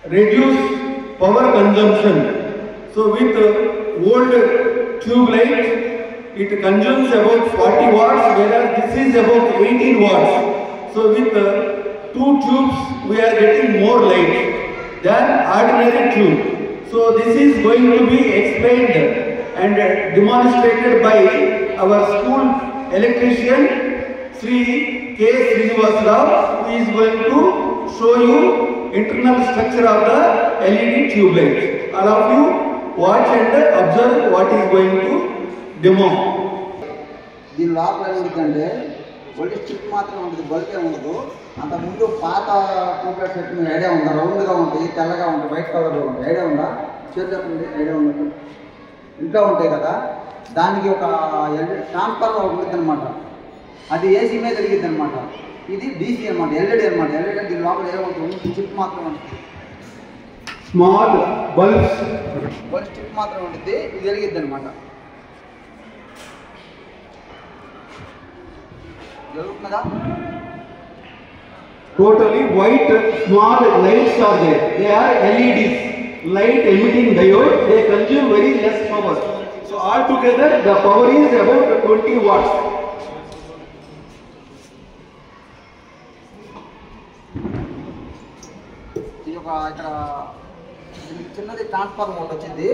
reduce power consumption. So with old tube light, it consumes about 40 watts, whereas this is about 18 watts. So with two tubes, we are getting more light than ordinary tube. So this is going to be explained and demonstrated by our school electrician Sri K. Srinivas Rao, who is going to show you internal structure of the LED tube light. All of you watch and observe what is going to demo. దీని లోపల ఏముంటుందంటే only stick మాత్రమే ఉంటుంది, బల్బే ఉండదు. అంతకుముందు పాత tubelight set మీద idea ఉందా? రౌండ్గా ఉంటాయి, తెల్లగా ఉంటాయి, వైట్ కలర్లో ఉంటాయి. ఐడియా ఉందా? చేతులు ఐడియా ఉండదు, ఇంట్లో ఉంటాయి కదా. దానికి ఒక ట్రాన్స్ఫార్మర్ ఉంటుంది అనమాట, అది ఏసీ మీద తిరిగిద్ది అనమాట. ఇది డీసీ అనమాట, ఎల్ఈడి అనమాట. ఎల్ఈడి దీని లోపల ఏముంటుంది? స్టిక్ మాత్రం ఉంటుంది, స్మాల్ బల్బ్స్, స్టిక్ మాత్రం ఉంటుంది. ఇది వెలిగిద్ది అనమాట. Totally white small lights are there. They are LEDs, light emitting diode. They consume very less power. So altogether the power is about 20 watts. ఇది ఒక ఇక్కడ చిన్నది ట్రాన్స్ఫార్మర్ ఒకటి వచ్చింది.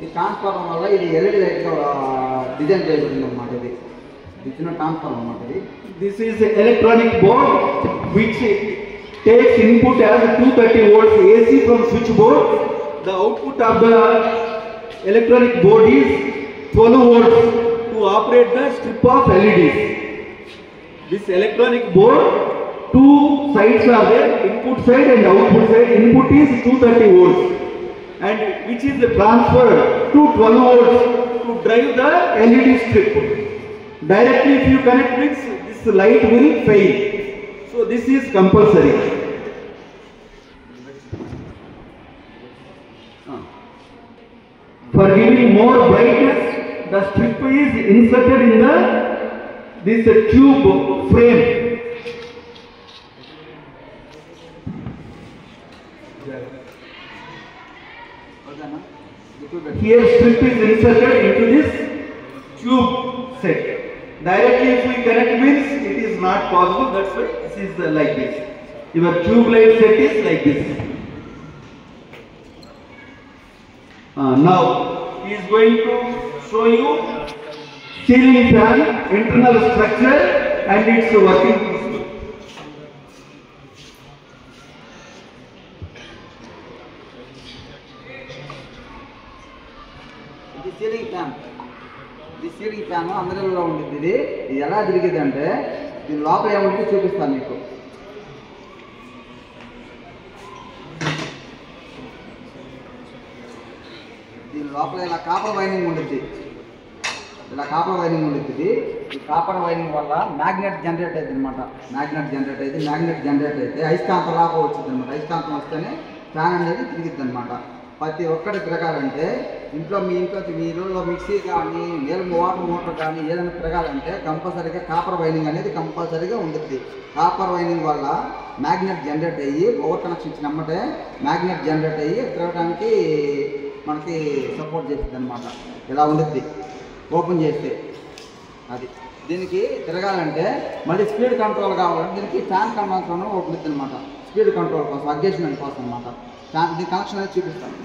ఈ ట్రాన్స్ఫార్మర్ వల్ల ఇది ఎల్ఈడి లైట్గా డిజైన్ చేయబడింది అనమాట. ఇది చిన్న ట్రాన్స్ఫార్మర్ అనమాట. This is an electronic board which takes input as 230 volts AC from switchboard. The output of the electronic board is 12 volts to operate the strip of LEDs. This electronic board, two sides are there, input side and output side. Input is 230 volts and which is transferred to 12 volts to drive the LED strip. Directly if you connect this light will fail. So this is compulsory. For giving more brightness, the strip is inserted in this tube frame. Here strip is inserted into this tube set. Directly if we connect means it is not possible. That's why this is like this. Your tube light set is like this. Now he is going to show you ceiling fan internal structure and its working. ఇది ceiling fan. ఇది ceiling fan అందరిలో ఉంటుంది. ఇది ఎలా తిరిగిద్ది అంటే దీని లోపల ఏముంటుంది చూపిస్తాను మీకు. దీని లోపల ఇలా కాపర్ వైరింగ్ ఉంటుంది. ఇలా కాపర్ వైరింగ్ ఉంటుంది. ఈ కాపర్ వైరింగ్ వల్ల మ్యాగ్నెట్ జనరేట్ అవుతుంది అనమాట. మ్యాగ్నెట్ జనరేట్ అయితే అయస్కాంతం లాగా వచ్చింది అనమాట. అయస్కాంతం వస్తేనే ఫ్యాన్ అనేది తిరిగిద్ది అనమాట. ప్రతి ఒక్కటి తిరగాలంటే మీ ఇళ్ళలో మిక్సీ కానీ వాటర్ మోటార్ కానీ ఏదైనా తిరగాలంటే కంపల్సరీగా కాపర్ వైరింగ్ అనేది కంపల్సరీగా ఉంటుంది. కాపర్ వైరింగ్ వల్ల మ్యాగ్నెట్ జనరేట్ అయ్యి పవర్ కనెక్షన్ ఇచ్చినమ్మటే మ్యాగ్నెట్ జనరేట్ అయ్యి తిరగడానికి మనకి సపోర్ట్ చేస్తుంది అనమాట. ఇలా ఉంటుంది ఓపెన్ చేస్తే. అది దీనికి తిరగాలంటే మళ్ళీ స్పీడ్ కంట్రోల్ కావాలంటే దీనికి ఫ్యాన్ కంట్రోల్ ఉంటుంది అనమాట. స్పీడ్ కంట్రోల్ కోసం, అడ్జస్ట్మెంట్ కోసం అనమాట. దీని కనెక్షన్ అనేది చూపిస్తాను.